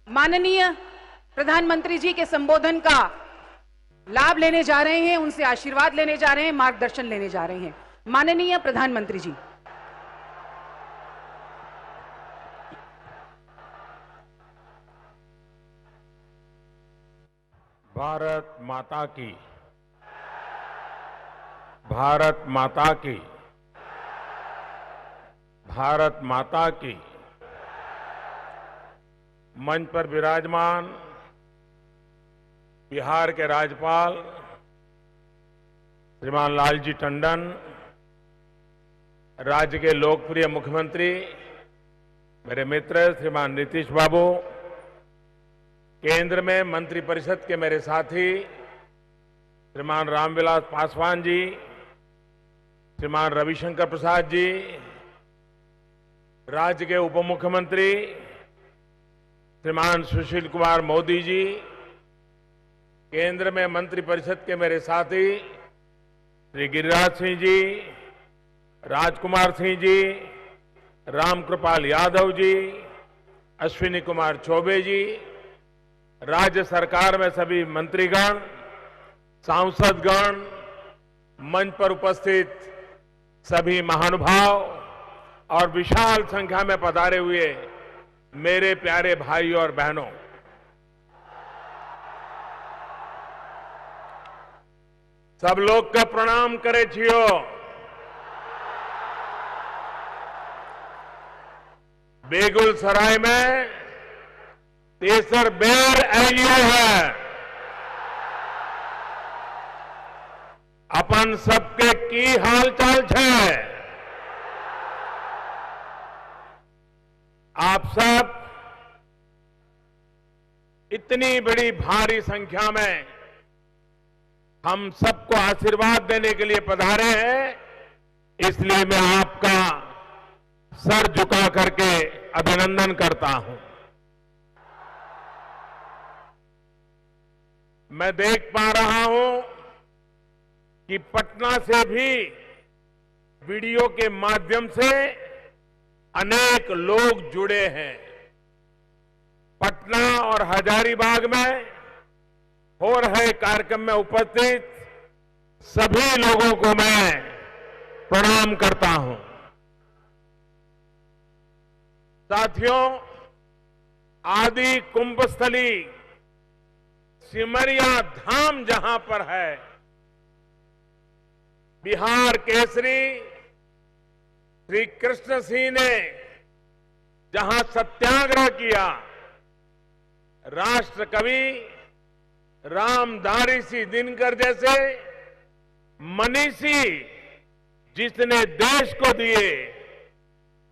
माननीय प्रधानमंत्री जी के संबोधन का लाभ लेने जा रहे हैं, उनसे आशीर्वाद लेने जा रहे हैं, मार्गदर्शन लेने जा रहे हैं। माननीय प्रधानमंत्री जी। भारत माता की, भारत माता की, भारत माता की। मंच पर विराजमान बिहार के राज्यपाल श्रीमान लालजी टंडन, राज्य के लोकप्रिय मुख्यमंत्री मेरे मित्र श्रीमान नीतीश बाबू, केंद्र में मंत्रिपरिषद के मेरे साथी श्रीमान रामविलास पासवान जी, श्रीमान रविशंकर प्रसाद जी, राज्य के उप मुख्यमंत्री श्रीमान सुशील कुमार मोदी जी, केंद्र में मंत्रिपरिषद के मेरे साथी श्री गिरिराज सिंह जी, राजकुमार सिंह जी, रामकृपाल यादव जी, अश्विनी कुमार चौबे जी, राज्य सरकार में सभी मंत्रीगण, सांसदगण, मंच पर उपस्थित सभी महानुभाव और विशाल संख्या में पधारे हुए मेरे प्यारे भाइयों और बहनों, सब लोग का प्रणाम करे छियो। बेगुसराय में तेसर बेर आयो है। अपन सबके की हालचाल है। आप सब इतनी बड़ी भारी संख्या में हम सबको आशीर्वाद देने के लिए पधारे हैं, इसलिए मैं आपका सर झुका करके अभिनंदन करता हूं। मैं देख पा रहा हूं कि पटना से भी वीडियो के माध्यम से अनेक लोग जुड़े हैं। पटना और हजारीबाग में हो रहे कार्यक्रम में उपस्थित सभी लोगों को मैं प्रणाम करता हूं। साथियों, आदि कुंभस्थली सिमरिया धाम जहां पर है, बिहार केसरी श्री कृष्ण सिंह ने जहां सत्याग्रह किया, राष्ट्र कवि रामधारी सिंह दिनकर जैसे मनीषी जिसने देश को दिए,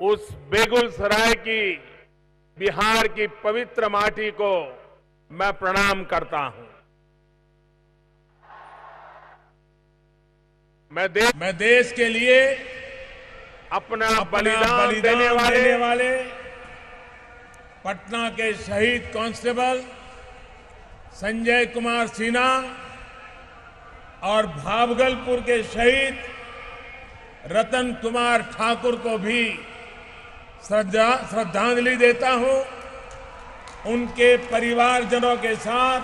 उस बेगूसराय की बिहार की पवित्र माटी को मैं प्रणाम करता हूं। मैं देश के लिए अपना बलिदान देने वाले पटना के शहीद कांस्टेबल संजय कुमार सिन्हा और भागलपुर के शहीद रतन कुमार ठाकुर को भी श्रद्धांजलि देता हूं। उनके परिवारजनों के साथ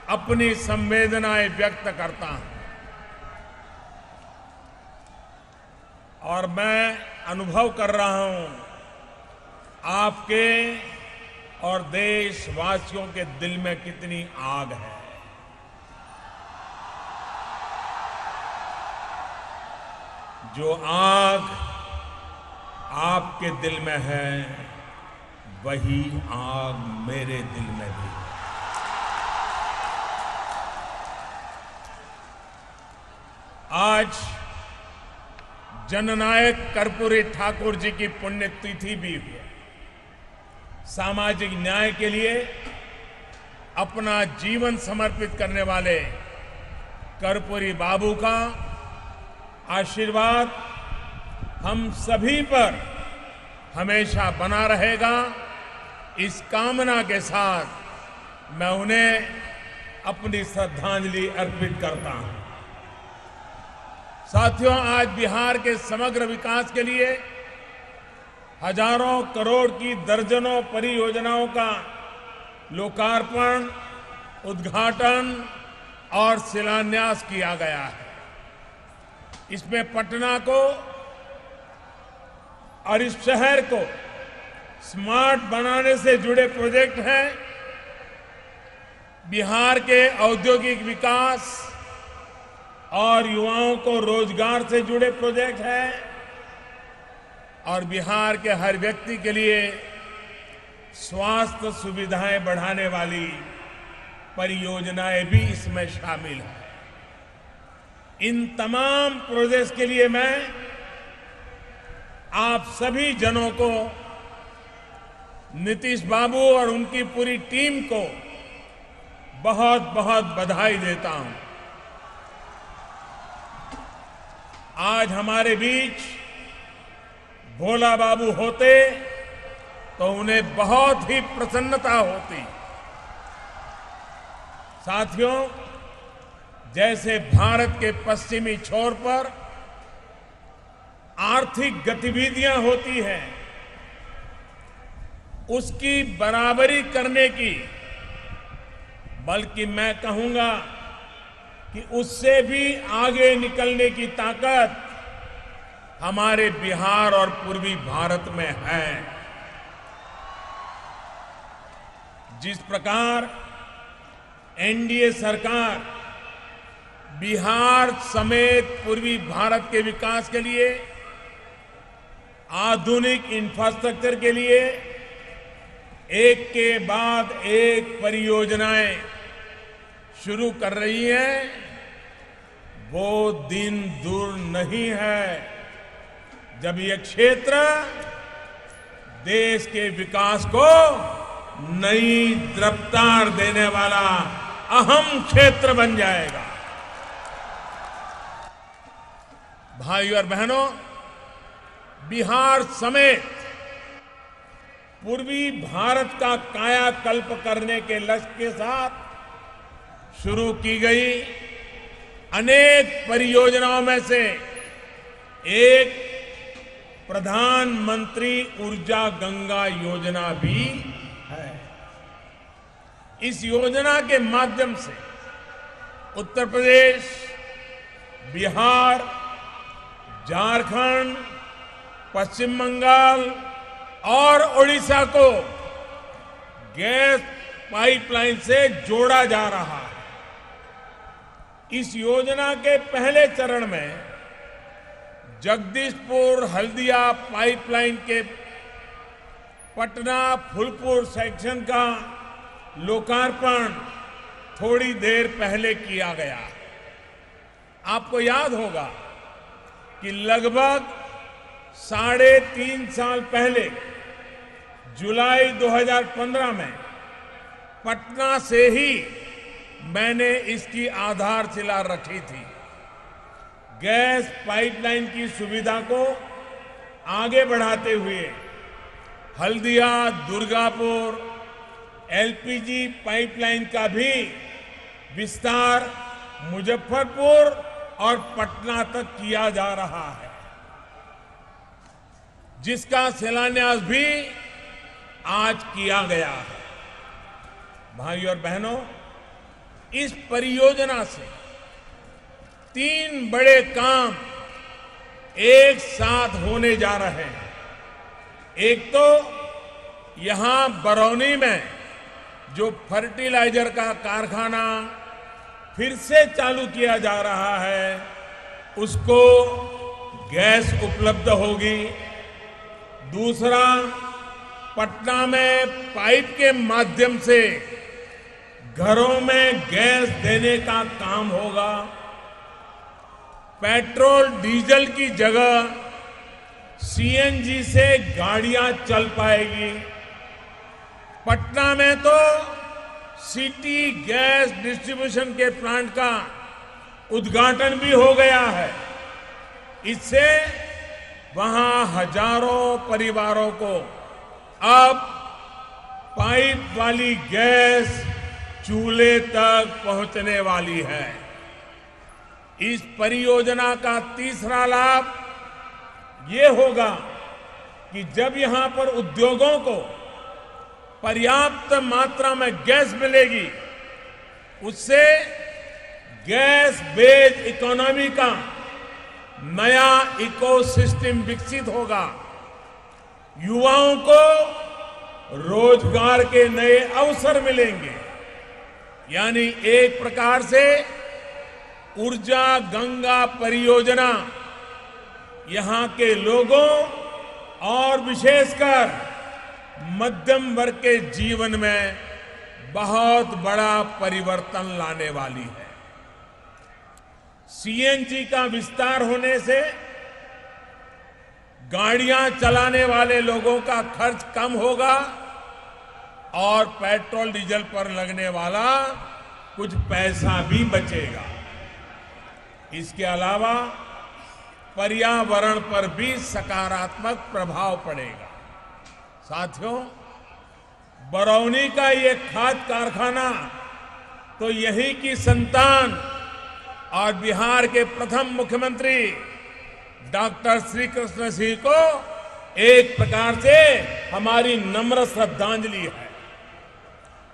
अपनी संवेदनाएं व्यक्त करता हूं। और मैं अनुभव कर रहा हूं आपके और देशवासियों के दिल में कितनी आग है। जो आग आपके दिल में है, वही आग मेरे दिल में भी है। आज जननायक कर्पूरी ठाकुर जी की पुण्यतिथि भी है। सामाजिक न्याय के लिए अपना जीवन समर्पित करने वाले कर्पूरी बाबू का आशीर्वाद हम सभी पर हमेशा बना रहेगा। इस कामना के साथ मैं उन्हें अपनी श्रद्धांजलि अर्पित करता हूं। साथियों, आज बिहार के समग्र विकास के लिए हजारों करोड़ की दर्जनों परियोजनाओं का लोकार्पण, उद्घाटन और शिलान्यास किया गया है। इसमें पटना को और इस शहर को स्मार्ट बनाने से जुड़े प्रोजेक्ट हैं। बिहार के औद्योगिक विकास और युवाओं को रोजगार से जुड़े प्रोजेक्ट हैं और बिहार के हर व्यक्ति के लिए स्वास्थ्य सुविधाएं बढ़ाने वाली परियोजनाएं भी इसमें शामिल हैं। इन तमाम प्रोजेक्ट्स के लिए मैं आप सभी जनों को, नीतीश बाबू और उनकी पूरी टीम को बहुत बहुत बधाई देता हूं। आज हमारे बीच भोला बाबू होते तो उन्हें बहुत ही प्रसन्नता होती। साथियों, जैसे भारत के पश्चिमी छोर पर आर्थिक गतिविधियां होती हैं, उसकी बराबरी करने की, बल्कि मैं कहूंगा कि उससे भी आगे निकलने की ताकत हमारे बिहार और पूर्वी भारत में है। जिस प्रकार एनडीए सरकार बिहार समेत पूर्वी भारत के विकास के लिए, आधुनिक इंफ्रास्ट्रक्चर के लिए एक के बाद एक परियोजनाएं शुरू कर रही है, वो दिन दूर नहीं है जब ये क्षेत्र देश के विकास को नई रफ्तार देने वाला अहम क्षेत्र बन जाएगा। भाइयों और बहनों, बिहार समेत पूर्वी भारत का कायाकल्प करने के लक्ष्य के साथ शुरू की गई अनेक परियोजनाओं में से एक प्रधानमंत्री ऊर्जा गंगा योजना भी है। इस योजना के माध्यम से उत्तर प्रदेश, बिहार, झारखंड, पश्चिम बंगाल और ओडिशा को गैस पाइपलाइन से जोड़ा जा रहा है। इस योजना के पहले चरण में जगदीशपुर हल्दिया पाइपलाइन के पटना फूलपुर सेक्शन का लोकार्पण थोड़ी देर पहले किया गया। आपको याद होगा कि लगभग 3.5 साल पहले जुलाई 2015 में पटना से ही मैंने इसकी आधारशिला रखी थी। गैस पाइपलाइन की सुविधा को आगे बढ़ाते हुए हल्दिया, दुर्गापुर एलपीजी पाइपलाइन का भी विस्तार मुजफ्फरपुर और पटना तक किया जा रहा है, जिसका शिलान्यास भी आज किया गया है। भाइयों और बहनों, इस परियोजना से 3 बड़े काम एक साथ होने जा रहे हैं। एक तो यहां बरौनी में जो फर्टिलाइजर का कारखाना फिर से चालू किया जा रहा है, उसको गैस उपलब्ध होगी। दूसरा, पटना में पाइप के माध्यम से घरों में गैस देने का काम होगा। पेट्रोल डीजल की जगह सीएनजी से गाड़ियां चल पाएगी। पटना में तो सिटी गैस डिस्ट्रीब्यूशन के प्लांट का उद्घाटन भी हो गया है। इससे वहां हजारों परिवारों को अब पाइप वाली गैस चूल्हे तक पहुंचने वाली है। इस परियोजना का तीसरा लाभ ये होगा कि जब यहां पर उद्योगों को पर्याप्त मात्रा में गैस मिलेगी, उससे गैस बेस्ड इकोनॉमी का नया इकोसिस्टम विकसित होगा। युवाओं को रोजगार के नए अवसर मिलेंगे। यानी एक प्रकार से ऊर्जा गंगा परियोजना यहां के लोगों और विशेषकर मध्यम वर्ग के जीवन में बहुत बड़ा परिवर्तन लाने वाली है। सीएनजी का विस्तार होने से गाड़ियां चलाने वाले लोगों का खर्च कम होगा और पेट्रोल डीजल पर लगने वाला कुछ पैसा भी बचेगा। इसके अलावा पर्यावरण पर भी सकारात्मक प्रभाव पड़ेगा। साथियों, बरौनी का ये खाद कारखाना तो यही की संतान और बिहार के प्रथम मुख्यमंत्री डॉक्टर श्री कृष्ण सिंह को एक प्रकार से हमारी नम्र श्रद्धांजलि है।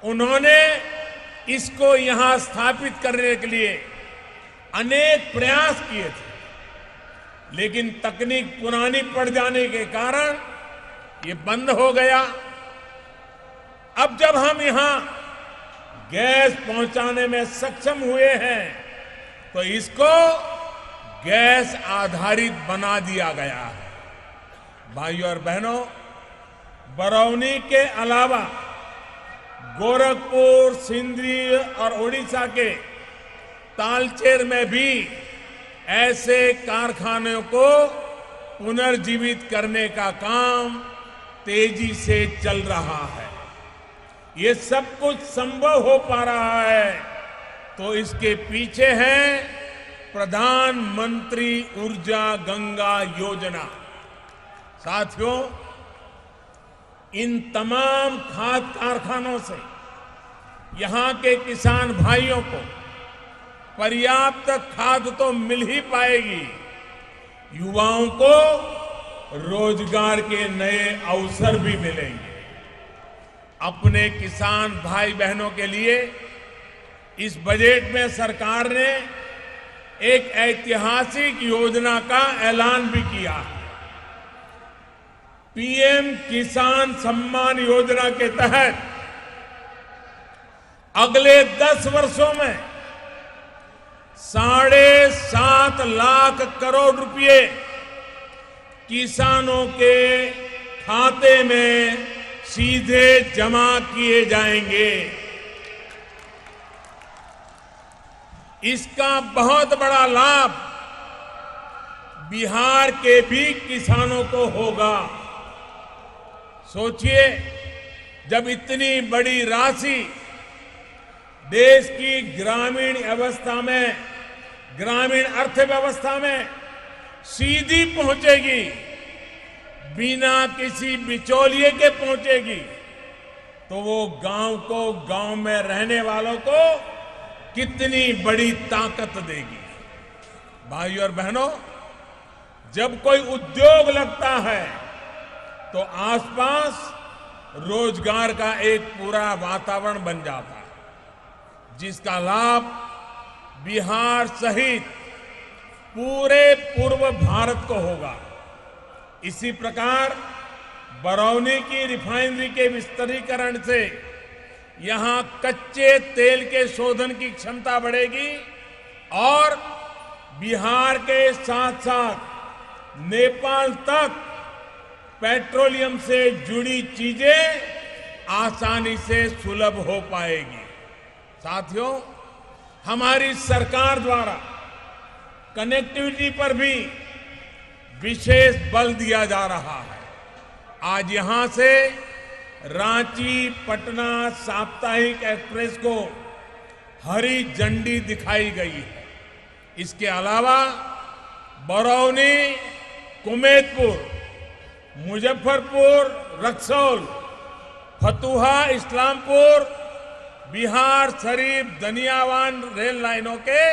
उन्होंने इसको यहां स्थापित करने के लिए अनेक प्रयास किए थे, लेकिन तकनीक पुरानी पड़ जाने के कारण ये बंद हो गया। अब जब हम यहां गैस पहुंचाने में सक्षम हुए हैं तो इसको गैस आधारित बना दिया गया है। भाइयों और बहनों, बरौनी के अलावा गोरखपुर, सिंधी और ओडिशा के तालचेर में भी ऐसे कारखानों को पुनर्जीवित करने का काम तेजी से चल रहा है। ये सब कुछ संभव हो पा रहा है तो इसके पीछे है प्रधानमंत्री ऊर्जा गंगा योजना। साथियों, इन तमाम खाद कारखानों से यहां के किसान भाइयों को पर्याप्त खाद तो मिल ही पाएगी, युवाओं को रोजगार के नए अवसर भी मिलेंगे। अपने किसान भाई बहनों के लिए इस बजट में सरकार ने एक ऐतिहासिक योजना का ऐलान भी किया है। पीएम किसान सम्मान योजना के तहत अगले 10 वर्षों में 7.5 लाख करोड़ रुपए किसानों के खाते में सीधे जमा किए जाएंगे। इसका बहुत बड़ा लाभ बिहार के भी किसानों को होगा। सोचिए, जब इतनी बड़ी राशि देश की ग्रामीण अवस्था में, ग्रामीण अर्थव्यवस्था में सीधी पहुंचेगी, बिना किसी बिचौलिए के पहुंचेगी, तो वो गांव को, गांव में रहने वालों को कितनी बड़ी ताकत देगी। भाइयों और बहनों, जब कोई उद्योग लगता है तो आसपास रोजगार का एक पूरा वातावरण बन जाता है, जिसका लाभ बिहार सहित पूरे पूर्व भारत को होगा। इसी प्रकार बरौनी की रिफाइनरी के विस्तारीकरण से यहां कच्चे तेल के शोधन की क्षमता बढ़ेगी और बिहार के साथ साथ नेपाल तक पेट्रोलियम से जुड़ी चीजें आसानी से सुलभ हो पाएगी। साथियों, हमारी सरकार द्वारा कनेक्टिविटी पर भी विशेष बल दिया जा रहा है। आज यहां से रांची पटना साप्ताहिक एक्सप्रेस को हरी झंडी दिखाई गई है। इसके अलावा बरौनी, कुमेदपुर, मुजफ्फरपुर, रक्सौल, फतुहा, इस्लामपुर, बिहार शरीफ, दनियावान रेल लाइनों के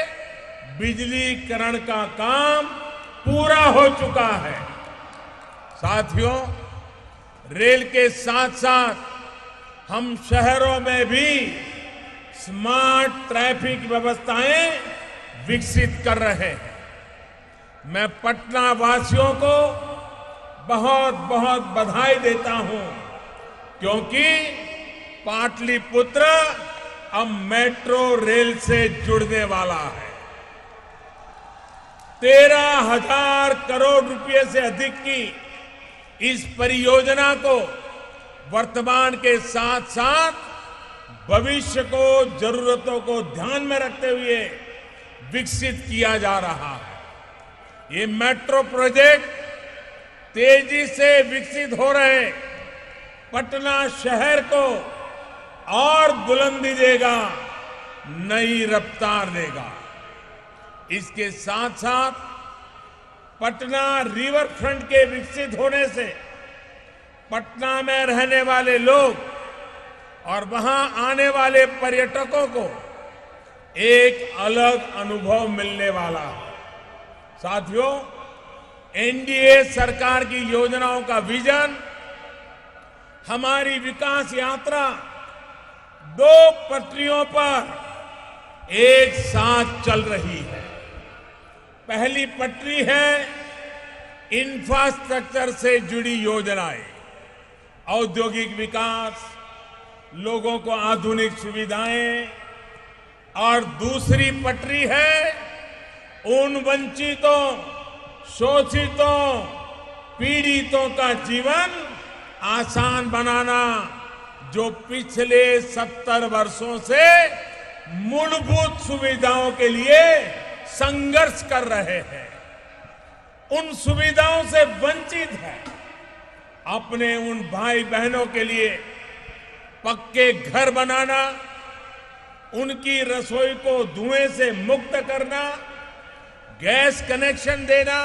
बिजलीकरण का काम पूरा हो चुका है। साथियों, रेल के साथ साथ हम शहरों में भी स्मार्ट ट्रैफिक व्यवस्थाएं विकसित कर रहे हैं। मैं पटना वासियों को बहुत बहुत बधाई देता हूं, क्योंकि पाटलिपुत्र अब मेट्रो रेल से जुड़ने वाला है। 13,000 करोड़ रुपए से अधिक की इस परियोजना को वर्तमान के साथ साथ भविष्य को जरूरतों को ध्यान में रखते हुए विकसित किया जा रहा है। ये मेट्रो प्रोजेक्ट तेजी से विकसित हो रहे पटना शहर को और बुलंदी देगा, नई रफ्तार देगा। इसके साथ साथ पटना रिवर फ्रंट के विकसित होने से पटना में रहने वाले लोग और वहां आने वाले पर्यटकों को एक अलग अनुभव मिलने वाला है। साथियों, एनडीए सरकार की योजनाओं का विजन, हमारी विकास यात्रा 2 पटरियों पर एक साथ चल रही है। पहली पटरी है इंफ्रास्ट्रक्चर से जुड़ी योजनाएं, औद्योगिक विकास, लोगों को आधुनिक सुविधाएं, और दूसरी पटरी है उन वंचितों, शोषितों, पीड़ितों का जीवन आसान बनाना, जो पिछले 70 वर्षों से मूलभूत सुविधाओं के लिए संघर्ष कर रहे हैं, उन सुविधाओं से वंचित है। अपने उन भाई बहनों के लिए पक्के घर बनाना, उनकी रसोई को धुएं से मुक्त करना, गैस कनेक्शन देना,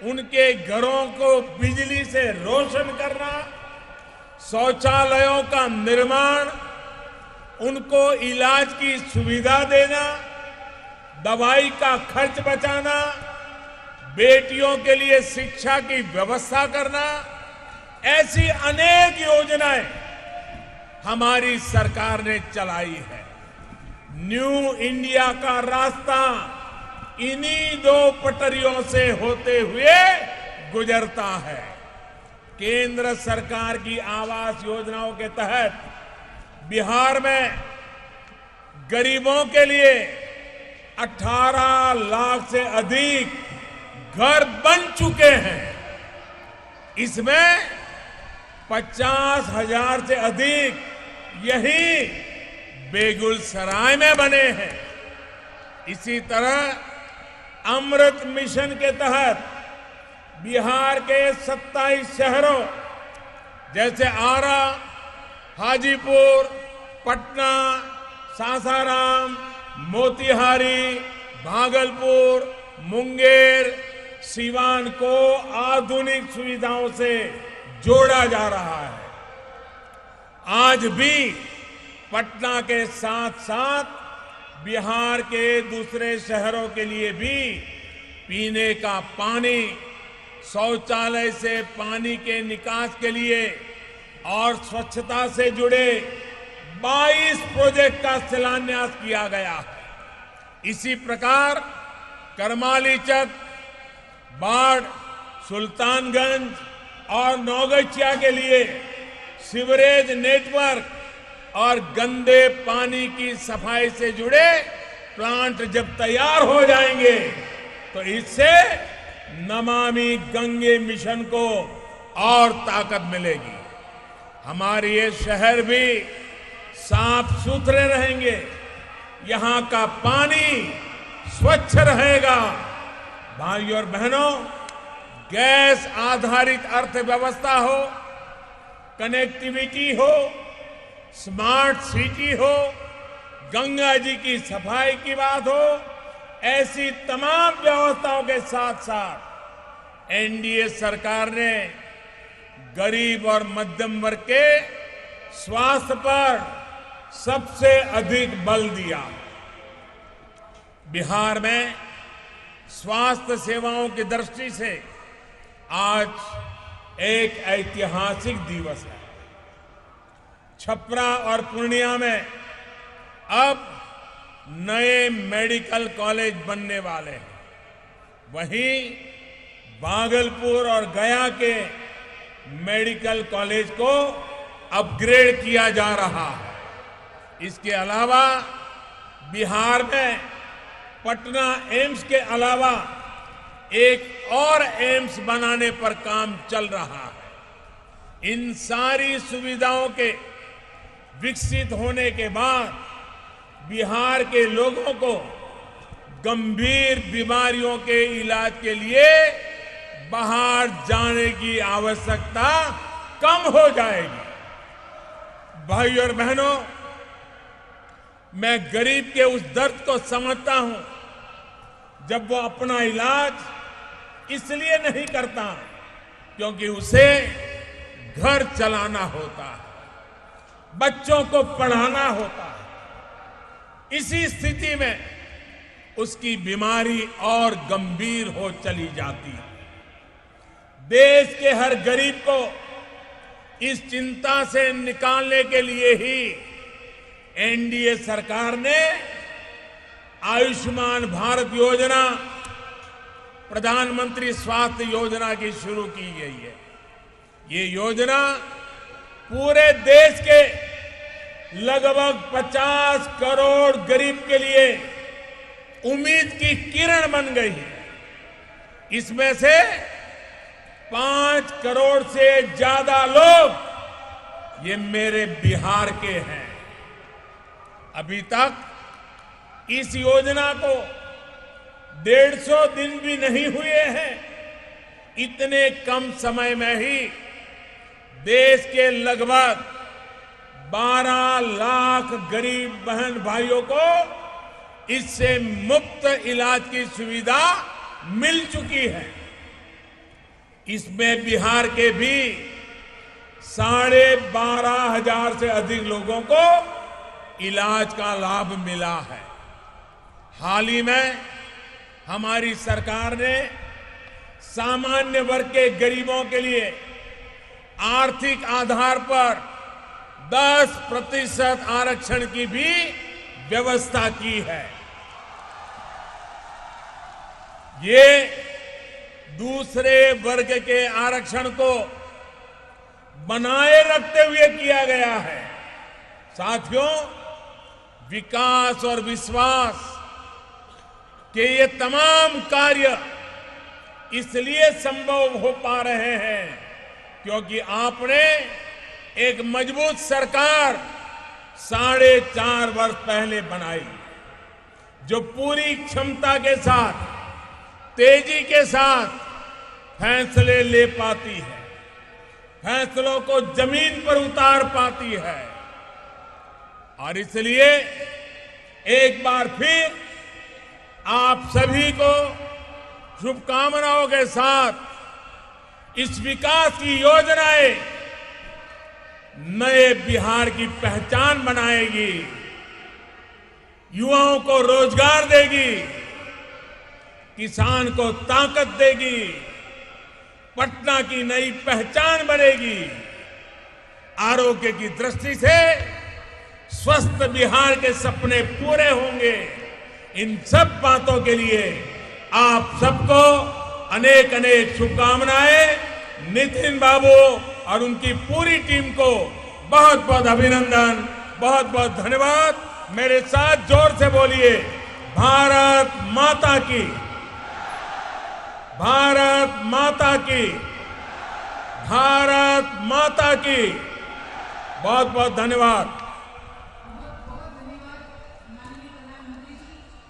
उनके घरों को बिजली से रोशन करना, शौचालयों का निर्माण, उनको इलाज की सुविधा देना, दवाई का खर्च बचाना, बेटियों के लिए शिक्षा की व्यवस्था करना, ऐसी अनेक योजनाएं हमारी सरकार ने चलाई है। न्यू इंडिया का रास्ता इन्हीं 2 पटरियों से होते हुए गुजरता है। केंद्र सरकार की आवास योजनाओं के तहत बिहार में गरीबों के लिए 18 लाख से अधिक घर बन चुके हैं। इसमें 50,000 से अधिक यही बेगूसराय में बने हैं। इसी तरह अमृत मिशन के तहत बिहार के 27 शहरों जैसे आरा, हाजीपुर, पटना, सासाराम, मोतिहारी, भागलपुर, मुंगेर, सीवान को आधुनिक सुविधाओं से जोड़ा जा रहा है। आज भी पटना के साथ साथ बिहार के दूसरे शहरों के लिए भी पीने का पानी, शौचालय से पानी के निकास के लिए और स्वच्छता से जुड़े 22 प्रोजेक्ट का शिलान्यास किया गया है। इसी प्रकार करमालीचक, बाढ़, सुल्तानगंज और नौगछिया के लिए सीवरेज नेटवर्क और गंदे पानी की सफाई से जुड़े प्लांट जब तैयार हो जाएंगे तो इससे नमामि गंगे मिशन को और ताकत मिलेगी। हमारे ये शहर भी साफ सुथरे रहेंगे, यहाँ का पानी स्वच्छ रहेगा। भाइयों और बहनों, गैस आधारित अर्थव्यवस्था हो, कनेक्टिविटी हो, स्मार्ट सिटी हो, गंगा जी की सफाई की बात हो, ऐसी तमाम व्यवस्थाओं के साथ साथ एनडीए सरकार ने गरीब और मध्यम वर्ग के स्वास्थ्य पर सबसे अधिक बल दिया। बिहार में स्वास्थ्य सेवाओं की दृष्टि से आज एक ऐतिहासिक दिवस है। छपरा और पूर्णिया में अब नए मेडिकल कॉलेज बनने वाले हैं। वहीं भागलपुर और गया के मेडिकल कॉलेज को अपग्रेड किया जा रहा है। इसके अलावा बिहार में पटना एम्स के अलावा एक और एम्स बनाने पर काम चल रहा है। इन सारी सुविधाओं के विकसित होने के बाद बिहार के लोगों को गंभीर बीमारियों के इलाज के लिए बाहर जाने की आवश्यकता कम हो जाएगी। भाइयों और बहनों, मैं गरीब के उस दर्द को समझता हूं जब वो अपना इलाज इसलिए नहीं करता क्योंकि उसे घर चलाना होता है, बच्चों को पढ़ाना होता है। इसी स्थिति में उसकी बीमारी और गंभीर हो चली जाती है। देश के हर गरीब को इस चिंता से निकालने के लिए ही एनडीए सरकार ने आयुष्मान भारत योजना, प्रधानमंत्री स्वास्थ्य योजना की शुरू की गई है। ये योजना पूरे देश के लगभग 50 करोड़ गरीब के लिए उम्मीद की किरण बन गई है। इसमें से 5 करोड़ से ज्यादा लोग ये मेरे बिहार के हैं। अभी तक इस योजना को 150 दिन भी नहीं हुए हैं। इतने कम समय में ही देश के लगभग 12 लाख गरीब बहन भाइयों को इससे मुफ्त इलाज की सुविधा मिल चुकी है। इसमें बिहार के भी 12,500 से अधिक लोगों को इलाज का लाभ मिला है। हाल ही में हमारी सरकार ने सामान्य वर्ग के गरीबों के लिए आर्थिक आधार पर 10% आरक्षण की भी व्यवस्था की है। ये दूसरे वर्ग के आरक्षण को बनाए रखते हुए किया गया है। साथियों, विकास और विश्वास के ये तमाम कार्य इसलिए संभव हो पा रहे हैं क्योंकि आपने एक मजबूत सरकार 4.5 वर्ष पहले बनाई, जो पूरी क्षमता के साथ, तेजी के साथ फैसले ले पाती है, फैसलों को जमीन पर उतार पाती है। और इसलिए एक बार फिर आप सभी को शुभकामनाओं के साथ इस विकास की योजनाएं नए बिहार की पहचान बनाएगी, युवाओं को रोजगार देगी, किसान को ताकत देगी, पटना की नई पहचान बनेगी। आरोग्य की दृष्टि से स्वस्थ बिहार के सपने पूरे होंगे। इन सब बातों के लिए आप सबको अनेक अनेक शुभकामनाएं। नितिन बाबू और उनकी पूरी टीम को बहुत बहुत अभिनंदन, बहुत बहुत धन्यवाद। मेरे साथ जोर से बोलिए, भारत माता की, भारत माता की, भारत माता की। बहुत बहुत धन्यवाद।